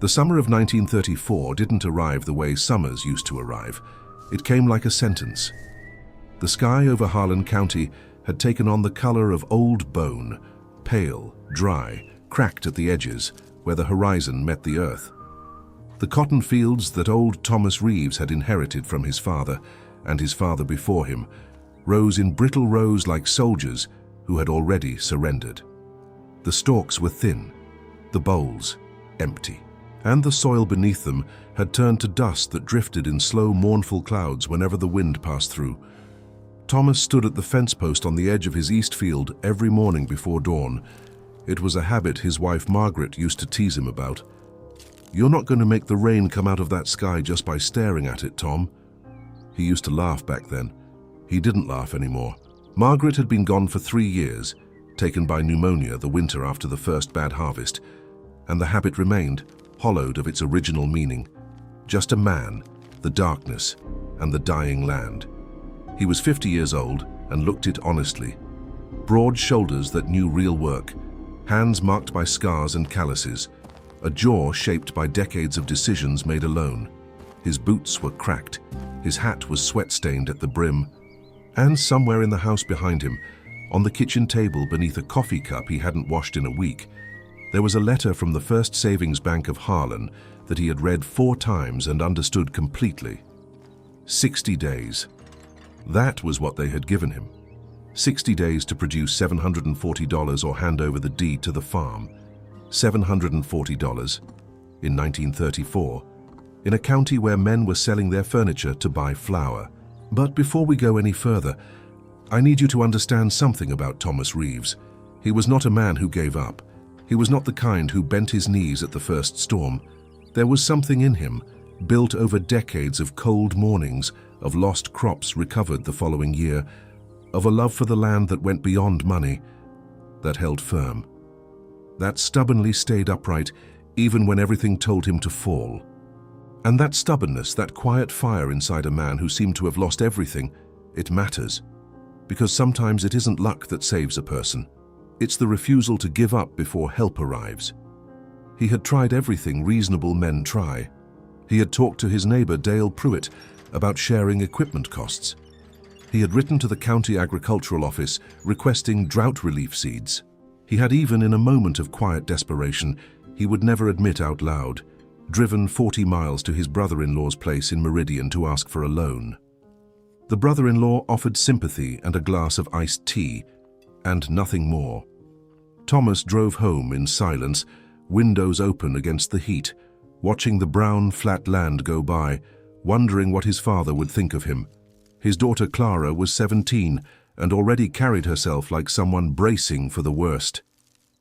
The summer of 1934 didn't arrive the way summers used to arrive. It came like a sentence. The sky over Harlan County had taken on the color of old bone, pale, dry, cracked at the edges, where the horizon met the earth. The cotton fields that old Thomas Reeves had inherited from his father, and his father before him, rose in brittle rows like soldiers who had already surrendered. The stalks were thin, the bowls empty, and the soil beneath them had turned to dust that drifted in slow, mournful clouds whenever the wind passed through. Thomas stood at the fence post on the edge of his east field every morning before dawn. It was a habit his wife Margaret used to tease him about. "You're not going to make the rain come out of that sky just by staring at it, Tom." He used to laugh back then. He didn't laugh anymore. Margaret had been gone for 3 years, taken by pneumonia the winter after the first bad harvest, and the habit remained, hollowed of its original meaning. Just a man, the darkness, and the dying land. He was 50 years old and looked it honestly. Broad shoulders that knew real work, hands marked by scars and calluses, a jaw shaped by decades of decisions made alone. His boots were cracked, his hat was sweat-stained at the brim, and somewhere in the house behind him, on the kitchen table beneath a coffee cup he hadn't washed in a week, there was a letter from the First Savings Bank of Harlan that he had read 4 times and understood completely. 60 days. That was what they had given him. 60 days to produce $740 or hand over the deed to the farm. $740 in 1934, in a county where men were selling their furniture to buy flour. But before we go any further, I need you to understand something about Thomas Reeves. He was not a man who gave up. He was not the kind who bent his knees at the first storm. There was something in him, built over decades of cold mornings, of lost crops recovered the following year, of a love for the land that went beyond money, that held firm, that stubbornly stayed upright even when everything told him to fall. And that stubbornness, that quiet fire inside a man who seemed to have lost everything, it matters. Because sometimes it isn't luck that saves a person. It's the refusal to give up before help arrives. He had tried everything reasonable men try. He had talked to his neighbor Dale Pruitt about sharing equipment costs. He had written to the county agricultural office requesting drought relief seeds. He had even, in a moment of quiet desperation, he would never admit out loud, driven 40 miles to his brother-in-law's place in Meridian to ask for a loan. The brother-in-law offered sympathy and a glass of iced tea, and nothing more. Thomas drove home in silence, windows open against the heat, watching the brown, flat land go by, wondering what his father would think of him. His daughter Clara was 17 and already carried herself like someone bracing for the worst.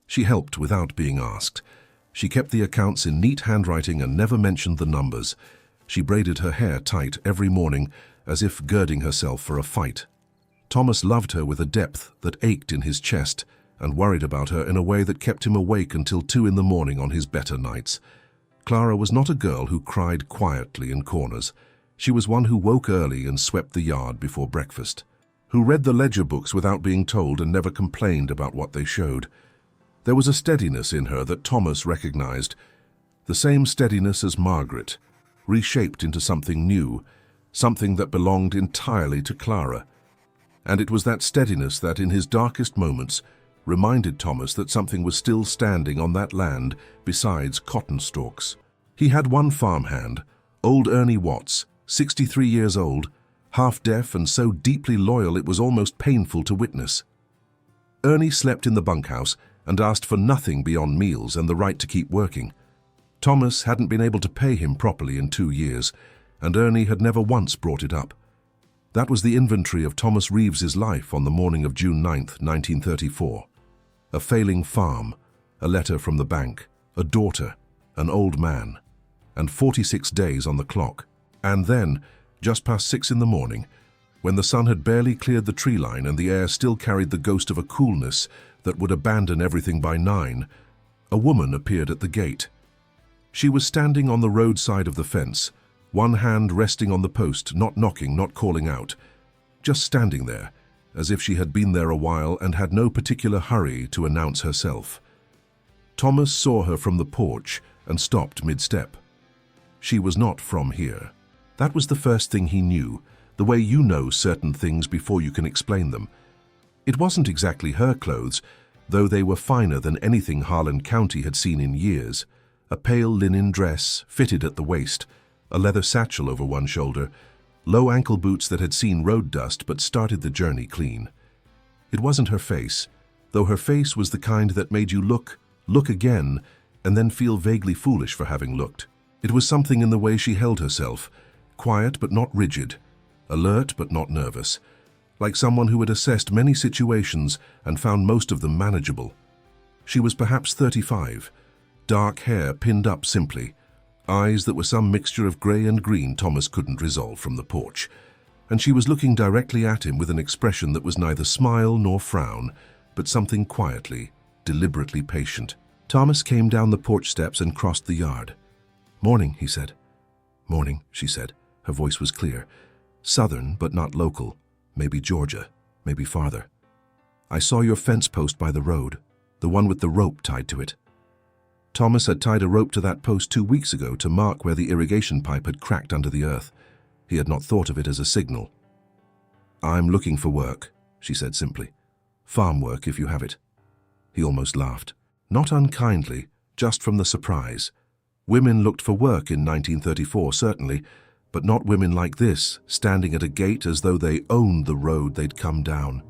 She helped without being asked. She kept the accounts in neat handwriting and never mentioned the numbers. She braided her hair tight every morning, as if girding herself for a fight. Thomas loved her with a depth that ached in his chest and worried about her in a way that kept him awake until 2 in the morning on his better nights. Clara was not a girl who cried quietly in corners. She was one who woke early and swept the yard before breakfast, who read the ledger books without being told and never complained about what they showed. There was a steadiness in her that Thomas recognized, the same steadiness as Margaret, reshaped into something new, something that belonged entirely to Clara. And it was that steadiness that, in his darkest moments, reminded Thomas that something was still standing on that land besides cotton stalks. He had one farmhand, old Ernie Watts, 63 years old, half-deaf and so deeply loyal it was almost painful to witness. Ernie slept in the bunkhouse and asked for nothing beyond meals and the right to keep working. Thomas hadn't been able to pay him properly in 2 years, and Ernie had never once brought it up. That was the inventory of Thomas Reeves's life on the morning of June 9th, 1934. A failing farm, a letter from the bank, a daughter, an old man, and 46 days on the clock. And then, just past 6 in the morning, when the sun had barely cleared the tree line and the air still carried the ghost of a coolness that would abandon everything by 9, a woman appeared at the gate. She was standing on the roadside of the fence, one hand resting on the post, not knocking, not calling out, just standing there, as if she had been there a while and had no particular hurry to announce herself. Thomas saw her from the porch and stopped mid-step. She was not from here. That was the first thing he knew, the way you know certain things before you can explain them. It wasn't exactly her clothes, though they were finer than anything Harlan County had seen in years. A pale linen dress, fitted at the waist, a leather satchel over one shoulder, low ankle boots that had seen road dust but started the journey clean. It wasn't her face, though her face was the kind that made you look again, and then feel vaguely foolish for having looked. It was something in the way she held herself, quiet but not rigid, alert but not nervous, like someone who had assessed many situations and found most of them manageable. She was perhaps 35, dark hair pinned up simply, eyes that were some mixture of grey and green Thomas couldn't resolve from the porch, and she was looking directly at him with an expression that was neither smile nor frown, but something quietly, deliberately patient. Thomas came down the porch steps and crossed the yard. "Morning," he said. "Morning," she said. Her voice was clear. Southern, but not local. Maybe Georgia, maybe farther. "I saw your fence post by the road, the one with the rope tied to it." Thomas had tied a rope to that post 2 weeks ago to mark where the irrigation pipe had cracked under the earth. He had not thought of it as a signal. "I'm looking for work," she said simply. "Farm work, if you have it." He almost laughed. Not unkindly, just from the surprise. Women looked for work in 1934, certainly, but not women like this, standing at a gate as though they owned the road they'd come down.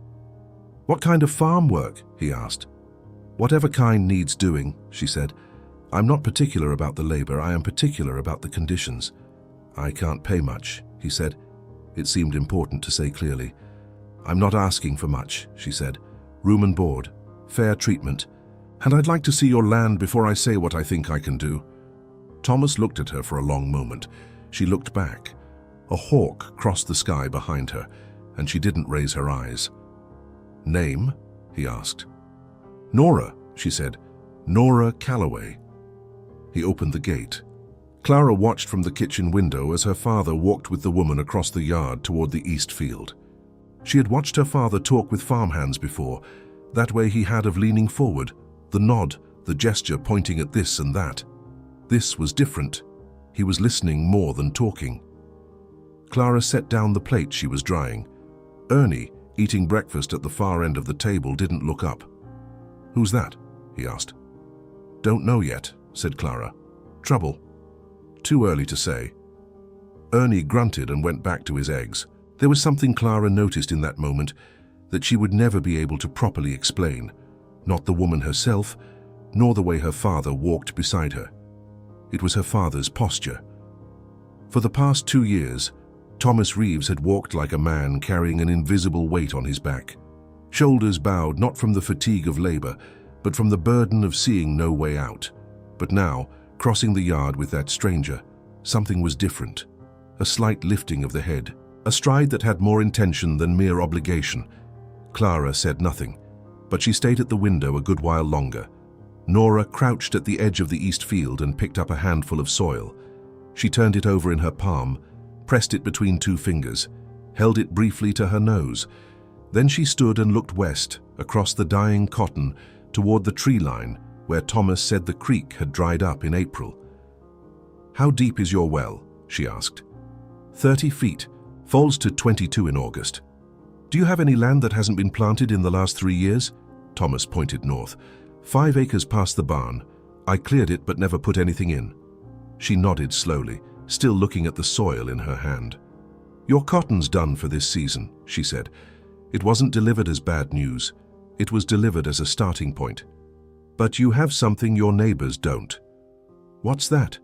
"What kind of farm work?" he asked. "Whatever kind needs doing," she said. "I'm not particular about the labor, I am particular about the conditions." "I can't pay much," he said. It seemed important to say clearly. "I'm not asking for much," she said. "Room and board, fair treatment, and I'd like to see your land before I say what I think I can do." Thomas looked at her for a long moment. She looked back. A hawk crossed the sky behind her, and she didn't raise her eyes. "Name?" he asked. "Nora," she said. "Nora Calloway." He opened the gate. Clara watched from the kitchen window as her father walked with the woman across the yard toward the east field. She had watched her father talk with farmhands before, that way he had of leaning forward, the nod, the gesture pointing at this and that. This was different. He was listening more than talking. Clara set down the plate she was drying. Ernie, eating breakfast at the far end of the table, didn't look up. "Who's that?" he asked. "Don't know yet," said Clara. "Trouble?" "Too early to say." Ernie grunted and went back to his eggs. There was something Clara noticed in that moment that she would never be able to properly explain, not the woman herself, nor the way her father walked beside her. It was her father's posture. For the past 2 years, Thomas Reeves had walked like a man carrying an invisible weight on his back. Shoulders bowed not from the fatigue of labor, but from the burden of seeing no way out. But now, crossing the yard with that stranger, something was different. A slight lifting of the head, a stride that had more intention than mere obligation. Clara said nothing, but she stayed at the window a good while longer. Nora crouched at the edge of the east field and picked up a handful of soil. She turned it over in her palm, pressed it between 2 fingers, held it briefly to her nose. Then she stood and looked west, across the dying cotton, toward the tree line, where Thomas said the creek had dried up in April. "How deep is your well?" she asked. 30 feet, falls to 22 in August. "Do you have any land that hasn't been planted in the last 3 years?" Thomas pointed north. 5 acres past the barn. I cleared it but never put anything in." She nodded slowly, still looking at the soil in her hand. "Your cotton's done for this season," she said. "It wasn't delivered as bad news. It was delivered as a starting point. But you have something your neighbors don't." "What's that?"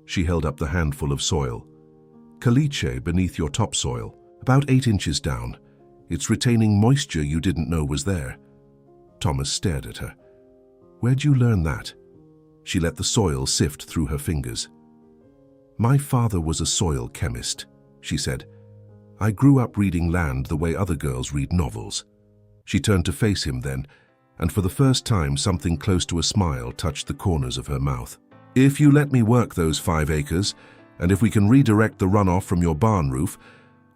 She held up the handful of soil. "Caliche beneath your topsoil, about 8 inches down. It's retaining moisture you didn't know was there." Thomas stared at her. "Where'd you learn that?" She let the soil sift through her fingers. "My father was a soil chemist," she said. "I grew up reading land the way other girls read novels." She turned to face him then, and for the first time something close to a smile touched the corners of her mouth. "If you let me work those 5 acres, and if we can redirect the runoff from your barn roof,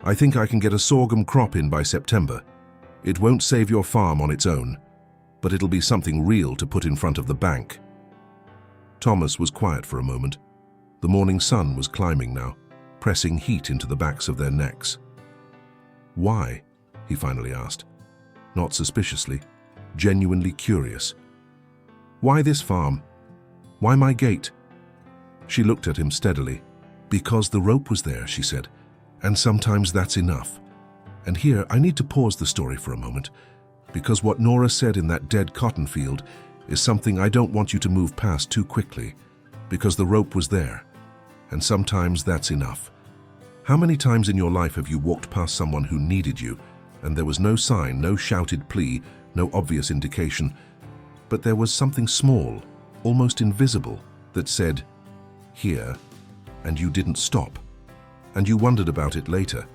I think I can get a sorghum crop in by September. It won't save your farm on its own, but it'll be something real to put in front of the bank." Thomas was quiet for a moment. The morning sun was climbing now, pressing heat into the backs of their necks. "Why?" he finally asked, not suspiciously, genuinely curious. "Why this farm? Why my gate?" She looked at him steadily. "Because the rope was there," she said, "and sometimes that's enough. And here, I need to pause the story for a moment, because what Nora said in that dead cotton field is something I don't want you to move past too quickly, because the rope was there, and sometimes that's enough. How many times in your life have you walked past someone who needed you, and there was no sign, no shouted plea, no obvious indication, but there was something small, almost invisible, that said, 'Here,' and you didn't stop, and you wondered about it later.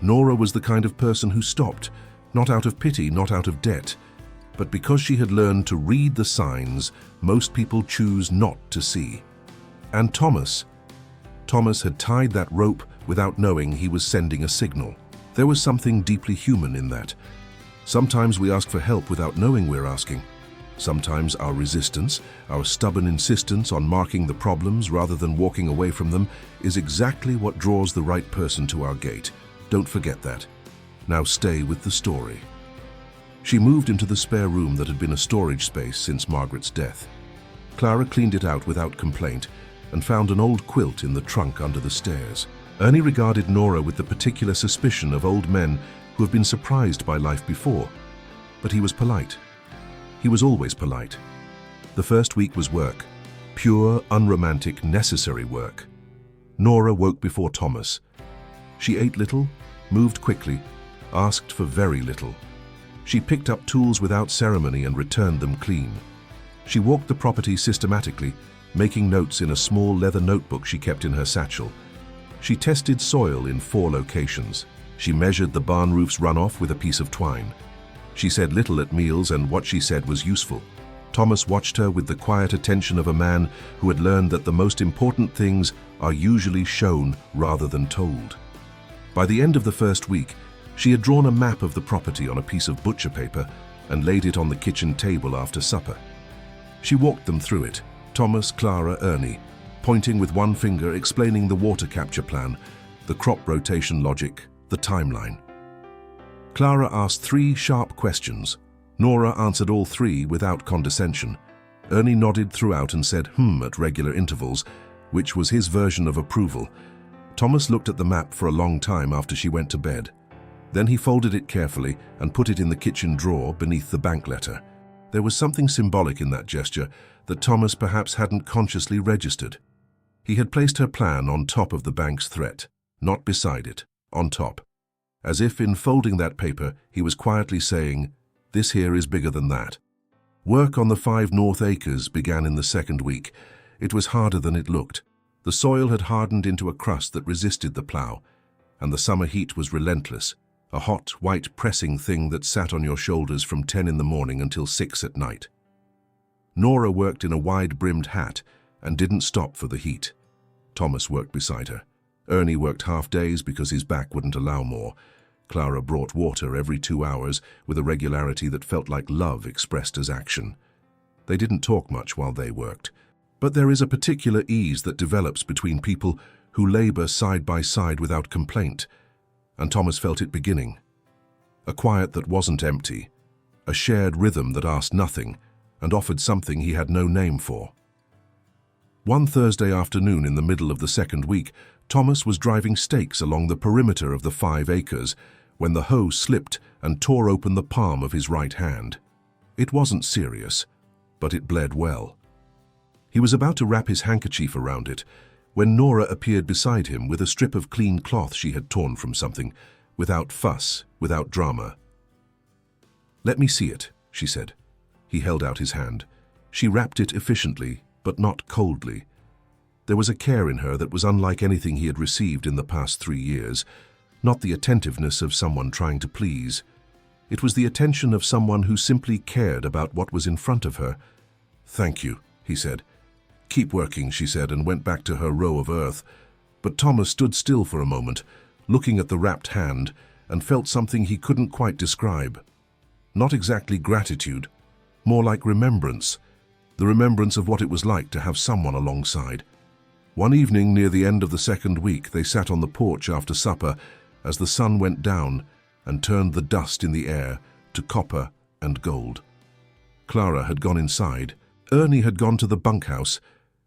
Nora was the kind of person who stopped, not out of pity, not out of debt, but because she had learned to read the signs most people choose not to see. And Thomas had tied that rope without knowing he was sending a signal. There was something deeply human in that. Sometimes we ask for help without knowing we're asking. Sometimes our resistance, our stubborn insistence on marking the problems rather than walking away from them, is exactly what draws the right person to our gate. Don't forget that. Now stay with the story. She moved into the spare room that had been a storage space since Margaret's death. Clara cleaned it out without complaint and found an old quilt in the trunk under the stairs. Ernie regarded Nora with the particular suspicion of old men who have been surprised by life before. But he was polite. He was always polite. The first week was work. Pure, unromantic, necessary work. Nora woke before Thomas. She ate little, moved quickly, asked for very little. She picked up tools without ceremony and returned them clean. She walked the property systematically, making notes in a small leather notebook she kept in her satchel. She tested soil in 4 locations. She measured the barn roof's runoff with a piece of twine. She said little at meals, and what she said was useful. Thomas watched her with the quiet attention of a man who had learned that the most important things are usually shown rather than told. By the end of the first week, she had drawn a map of the property on a piece of butcher paper and laid it on the kitchen table after supper. She walked them through it, Thomas, Clara, Ernie, pointing with one finger, explaining the water capture plan, the crop rotation logic, the timeline. Clara asked 3 sharp questions. Nora answered all 3 without condescension. Ernie nodded throughout and said at regular intervals, which was his version of approval. Thomas looked at the map for a long time after she went to bed. Then he folded it carefully and put it in the kitchen drawer beneath the bank letter. There was something symbolic in that gesture that Thomas perhaps hadn't consciously registered. He had placed her plan on top of the bank's threat, not beside it, on top. As if in folding that paper, he was quietly saying, "This here is bigger than that." Work on the 5 north acres began in the second week. It was harder than it looked. The soil had hardened into a crust that resisted the plow, and the summer heat was relentless, a hot, white, pressing thing that sat on your shoulders from 10 in the morning until 6 at night. Nora worked in a wide-brimmed hat and didn't stop for the heat. Thomas worked beside her. Ernie worked half days because his back wouldn't allow more. Clara brought water every 2 hours with a regularity that felt like love expressed as action. They didn't talk much while they worked. But there is a particular ease that develops between people who labor side by side without complaint, and Thomas felt it beginning. A quiet that wasn't empty, a shared rhythm that asked nothing and offered something he had no name for. One Thursday afternoon in the middle of the second week, Thomas was driving stakes along the perimeter of the 5 acres when the hoe slipped and tore open the palm of his right hand. It wasn't serious, but it bled well. He was about to wrap his handkerchief around it when Nora appeared beside him with a strip of clean cloth she had torn from something, without fuss, without drama. "Let me see it," she said. He held out his hand. She wrapped it efficiently, but not coldly. There was a care in her that was unlike anything he had received in the past 3 years, not the attentiveness of someone trying to please. It was the attention of someone who simply cared about what was in front of her. "Thank you," he said. "Keep working," she said, and went back to her row of earth. But Thomas stood still for a moment, looking at the wrapped hand, and felt something he couldn't quite describe. Not exactly gratitude, more like remembrance. the remembrance of what it was like to have someone alongside. One evening near the end of the second week, they sat on the porch after supper as the sun went down and turned the dust in the air to copper and gold. Clara had gone inside. Ernie had gone to the bunkhouse.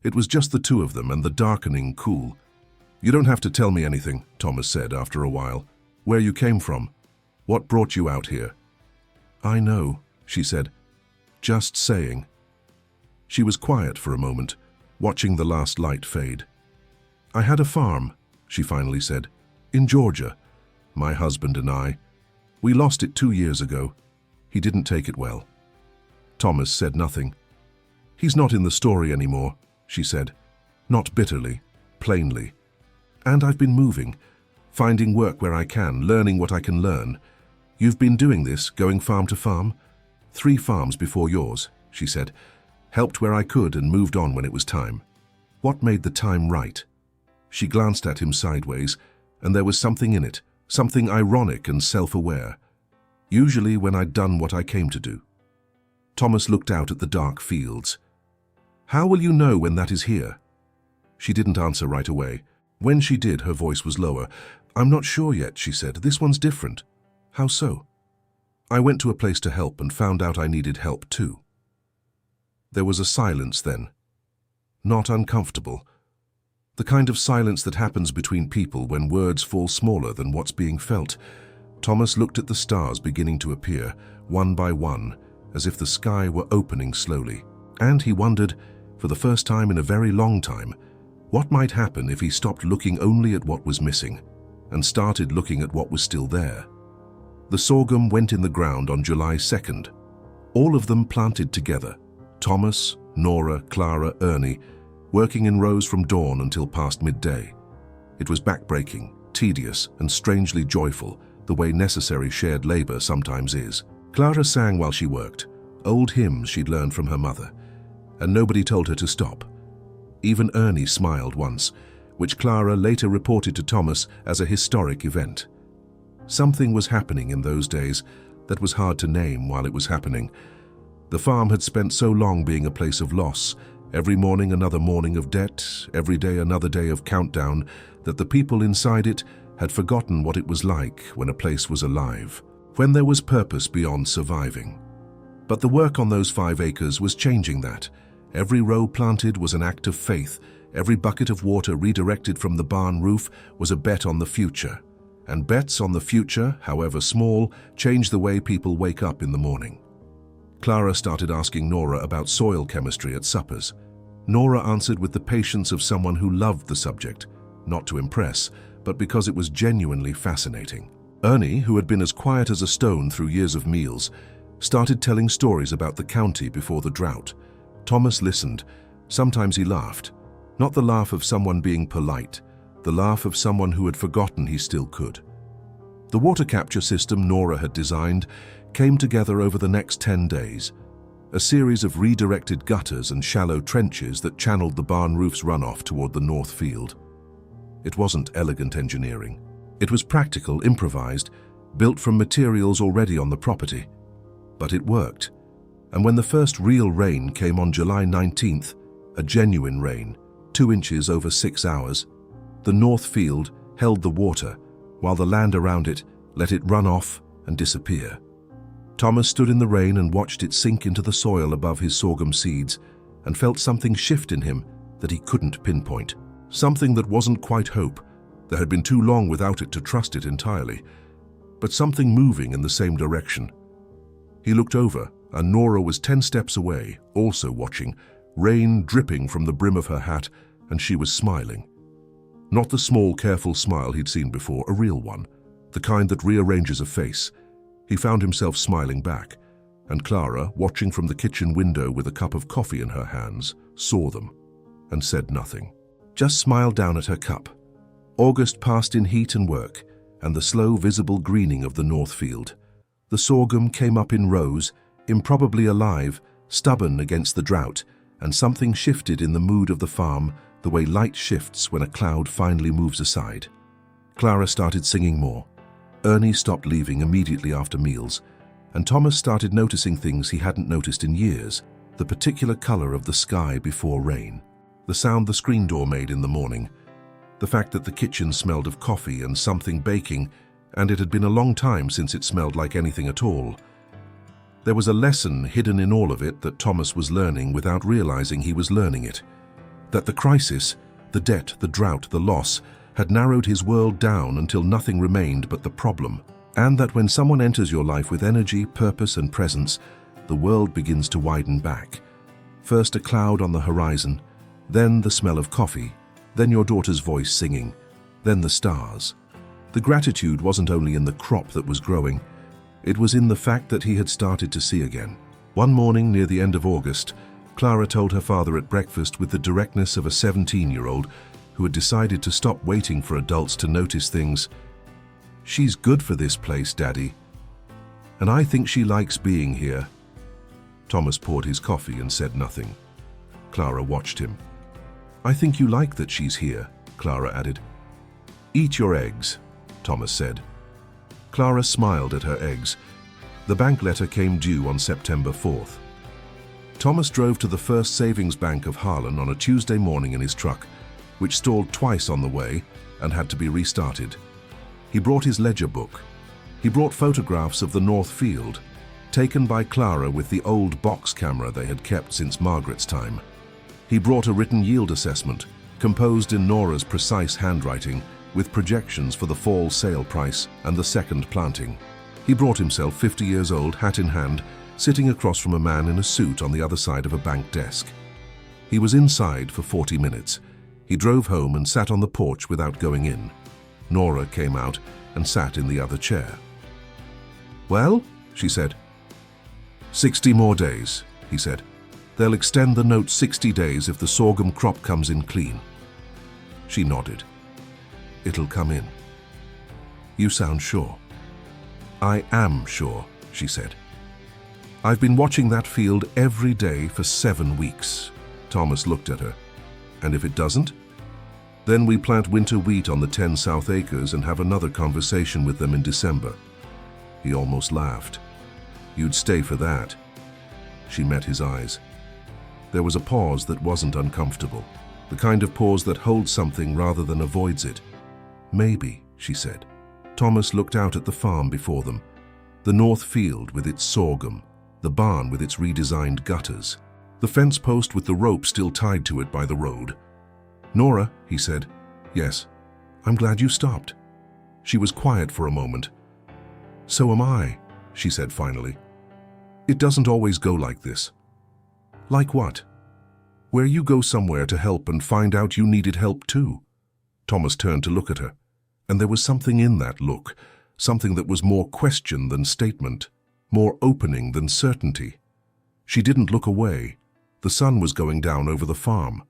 It was just the two of them and the darkening cool. "You don't have to tell me anything," Thomas said after a while. "Where you came from? What brought you out here?" "I know," she said. "Just saying." She was quiet for a moment, watching the last light fade. "I had a farm," she finally said, "in Georgia. My husband and I. We lost it 2 years ago. He didn't take it well." Thomas said nothing. "He's not in the story anymore," she said. Not bitterly, plainly. "And I've been moving, finding work where I can, learning what I can learn. You've been doing this, going farm to farm?" "3 farms before yours," she said. "Helped where I could and moved on when it was time." "What made the time right?" She glanced at him sideways, and there was something in it, something ironic and self-aware. "Usually when I'd done what I came to do." Thomas looked out at the dark fields. "How will you know when that is here?" She didn't answer right away. When she did, her voice was lower. "I'm not sure yet," she said. "This one's different." "How so?" "I went to a place to help and found out I needed help too." There was a silence then. Not uncomfortable. The kind of silence that happens between people when words fall smaller than what's being felt. Thomas looked at the stars beginning to appear, one by one, as if the sky were opening slowly. And he wondered, for the first time in a very long time, what might happen if he stopped looking only at what was missing and started looking at what was still there. The sorghum went in the ground on July 2nd. All of them planted together. Thomas, Nora, Clara, Ernie, working in rows from dawn until past midday. It was backbreaking, tedious, and strangely joyful, the way necessary shared labor sometimes is. Clara sang while she worked, old hymns she'd learned from her mother, and nobody told her to stop. Even Ernie smiled once, which Clara later reported to Thomas as a historic event. Something was happening in those days that was hard to name while it was happening. The farm had spent so long being a place of loss, every morning another morning of debt, every day another day of countdown, that the people inside it had forgotten what it was like when a place was alive, when there was purpose beyond surviving. But the work on those 5 acres was changing that. Every row planted was an act of faith. Every bucket of water redirected from the barn roof was a bet on the future. And bets on the future, however small, change the way people wake up in the morning. Clara started asking Nora about soil chemistry at suppers. Nora answered with the patience of someone who loved the subject, not to impress, but because it was genuinely fascinating. Ernie, who had been as quiet as a stone through years of meals, started telling stories about the county before the drought. Thomas listened. Sometimes he laughed. Not the laugh of someone being polite, the laugh of someone who had forgotten he still could. The water capture system Nora had designed came together over the next 10 days, a series of redirected gutters and shallow trenches that channeled the barn roof's runoff toward the north field. It wasn't elegant engineering. It was practical, improvised, built from materials already on the property. But it worked. And when the first real rain came on July 19th, a genuine rain, 2 inches over 6 hours, the north field held the water, while the land around it let it run off and disappear. Thomas stood in the rain and watched it sink into the soil above his sorghum seeds and felt something shift in him that he couldn't pinpoint. Something that wasn't quite hope. There had been too long without it to trust it entirely. But something moving in the same direction. He looked over, and Nora was 10 steps away, also watching, rain dripping from the brim of her hat, and she was smiling. Not the small, careful smile he'd seen before, a real one, the kind that rearranges a face. He found himself smiling back, and Clara, watching from the kitchen window with a cup of coffee in her hands, saw them and said nothing. Just smiled down at her cup. August passed in heat and work, and the slow, visible greening of the north field. The sorghum came up in rows, improbably alive, stubborn against the drought, and something shifted in the mood of the farm, the way light shifts when a cloud finally moves aside. Clara started singing more. Ernie stopped leaving immediately after meals, and Thomas started noticing things he hadn't noticed in years. the particular color of the sky before rain, the sound the screen door made in the morning, the fact that the kitchen smelled of coffee and something baking, and it had been a long time since it smelled like anything at all. There was a lesson hidden in all of it that Thomas was learning without realizing he was learning it. That the crisis, the debt, the drought, the loss, had narrowed his world down until nothing remained but the problem. And that when someone enters your life with energy, purpose, and presence, the world begins to widen back. First a cloud on the horizon, then the smell of coffee, then your daughter's voice singing, then the stars. The gratitude wasn't only in the crop that was growing, it was in the fact that he had started to see again. One morning near the end of August, Clara told her father at breakfast with the directness of a 17-year-old who had decided to stop waiting for adults to notice things. "She's good for this place, Daddy. And I think she likes being here." Thomas poured his coffee and said nothing. Clara watched him. "I think you like that she's here," Clara added. "Eat your eggs," Thomas said. Clara smiled at her eggs. The bank letter came due on September 4th. Thomas drove to the First Savings Bank of Harlan on a Tuesday morning in his truck, which stalled twice on the way and had to be restarted. He brought his ledger book. He brought photographs of the North Field, taken by Clara with the old box camera they had kept since Margaret's time. He brought a written yield assessment, composed in Nora's precise handwriting, with projections for the fall sale price and the second planting. He brought himself, 50 years old, hat in hand, sitting across from a man in a suit on the other side of a bank desk. He was inside for 40 minutes. He drove home and sat on the porch without going in. Nora came out and sat in the other chair. "Well?" she said. 60 more days, he said. "They'll extend the note 60 days if the sorghum crop comes in clean." She nodded. "It'll come in." "You sound sure." "I am sure," she said. "I've been watching that field every day for 7 weeks." Thomas looked at her. "And if it doesn't? Then we plant winter wheat on the 10 south acres and have another conversation with them in December." He almost laughed. "You'd stay for that." She met his eyes. There was a pause that wasn't uncomfortable, the kind of pause that holds something rather than avoids it. "Maybe," she said. Thomas looked out at the farm before them, the north field with its sorghum, the barn with its redesigned gutters, the fence post with the rope still tied to it by the road. "Nora," he said. "Yes, I'm glad you stopped." She was quiet for a moment. "So am I," she said finally. "It doesn't always go like this." "Like what?" "Where you go somewhere to help and find out you needed help too." Thomas turned to look at her, and there was something in that look, something that was more question than statement, more opening than certainty. She didn't look away. The sun was going down over the farm.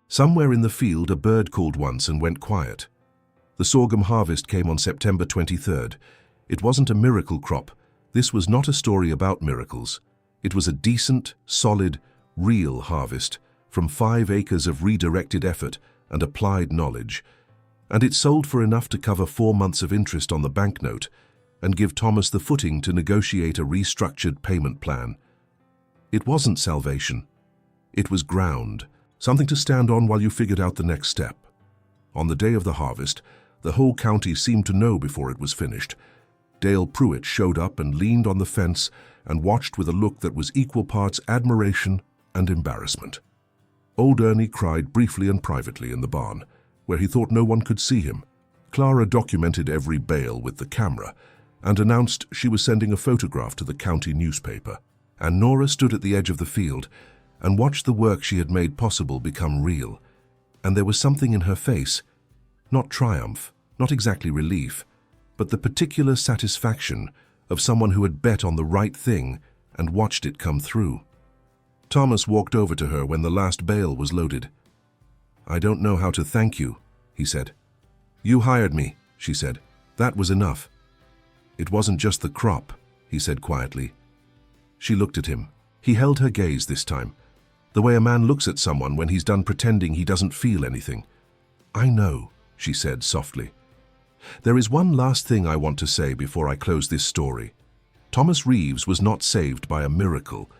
Somewhere in the field a bird called once and went quiet. The sorghum harvest came on September 23rd. It wasn't a miracle crop. This was not a story about miracles. It was a decent, solid, real harvest from 5 acres of redirected effort and applied knowledge. And it sold for enough to cover 4 months of interest on the banknote and give Thomas the footing to negotiate a restructured payment plan. It wasn't salvation. It was ground, something to stand on while you figured out the next step. On the day of the harvest, the whole county seemed to know before it was finished. Dale Pruitt showed up and leaned on the fence and watched with a look that was equal parts admiration and embarrassment. Old Ernie cried briefly and privately in the barn, where he thought no one could see him. Clara documented every bale with the camera and announced she was sending a photograph to the county newspaper. And Nora stood at the edge of the field and watched the work she had made possible become real. And there was something in her face, not triumph, not exactly relief, but the particular satisfaction of someone who had bet on the right thing and watched it come through. Thomas walked over to her when the last bale was loaded. "I don't know how to thank you," he said. "You hired me," she said. "That was enough." "It wasn't just the crop," he said quietly. She looked at him. He held her gaze this time, the way a man looks at someone when he's done pretending he doesn't feel anything. "I know," she said softly. "There is one last thing I want to say before I close this story. Thomas Reeves was not saved by a miracle.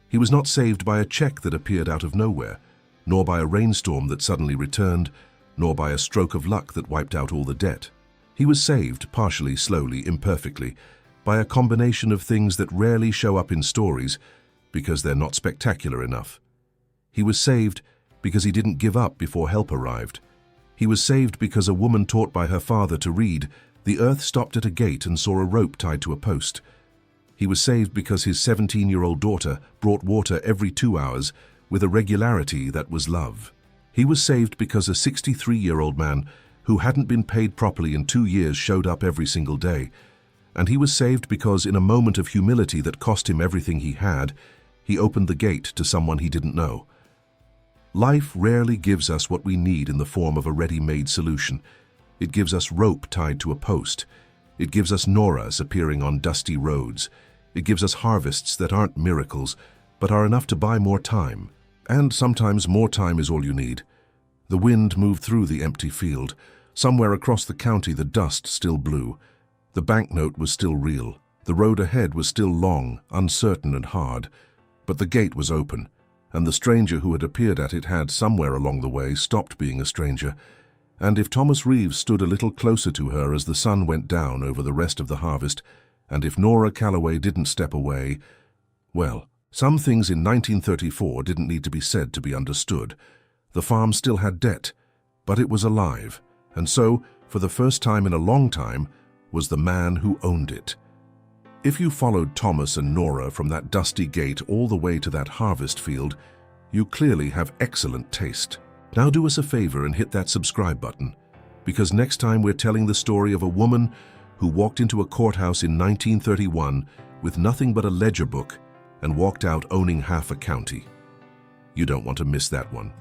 He was not saved by a check that appeared out of nowhere, nor by a rainstorm that suddenly returned, nor by a stroke of luck that wiped out all the debt. He was saved, partially, slowly, imperfectly, by a combination of things that rarely show up in stories because they're not spectacular enough. He was saved because he didn't give up before help arrived. He was saved because a woman taught by her father to read, the earth stopped at a gate and saw a rope tied to a post. He was saved because his 17-year-old daughter brought water every 2 hours with a regularity that was love. He was saved because a 63-year-old man who hadn't been paid properly in 2 years showed up every single day. And he was saved because in a moment of humility that cost him everything he had, he opened the gate to someone he didn't know. Life rarely gives us what we need in the form of a ready-made solution. It gives us rope tied to a post. It gives us Noras appearing on dusty roads. It gives us harvests that aren't miracles, but are enough to buy more time. And sometimes more time is all you need. The wind moved through the empty field. Somewhere across the county the dust still blew. The banknote was still real. The road ahead was still long, uncertain and hard. But the gate was open, and the stranger who had appeared at it had, somewhere along the way, stopped being a stranger. And if Thomas Reeves stood a little closer to her as the sun went down over the rest of the harvest, and if Nora Calloway didn't step away, well, some things in 1934 didn't need to be said to be understood. The farm still had debt, but it was alive, and so, for the first time in a long time, was the man who owned it. If you followed Thomas and Nora from that dusty gate all the way to that harvest field, you clearly have excellent taste. Now do us a favor and hit that subscribe button, because next time we're telling the story of a woman who walked into a courthouse in 1931 with nothing but a ledger book and walked out owning half a county. You don't want to miss that one.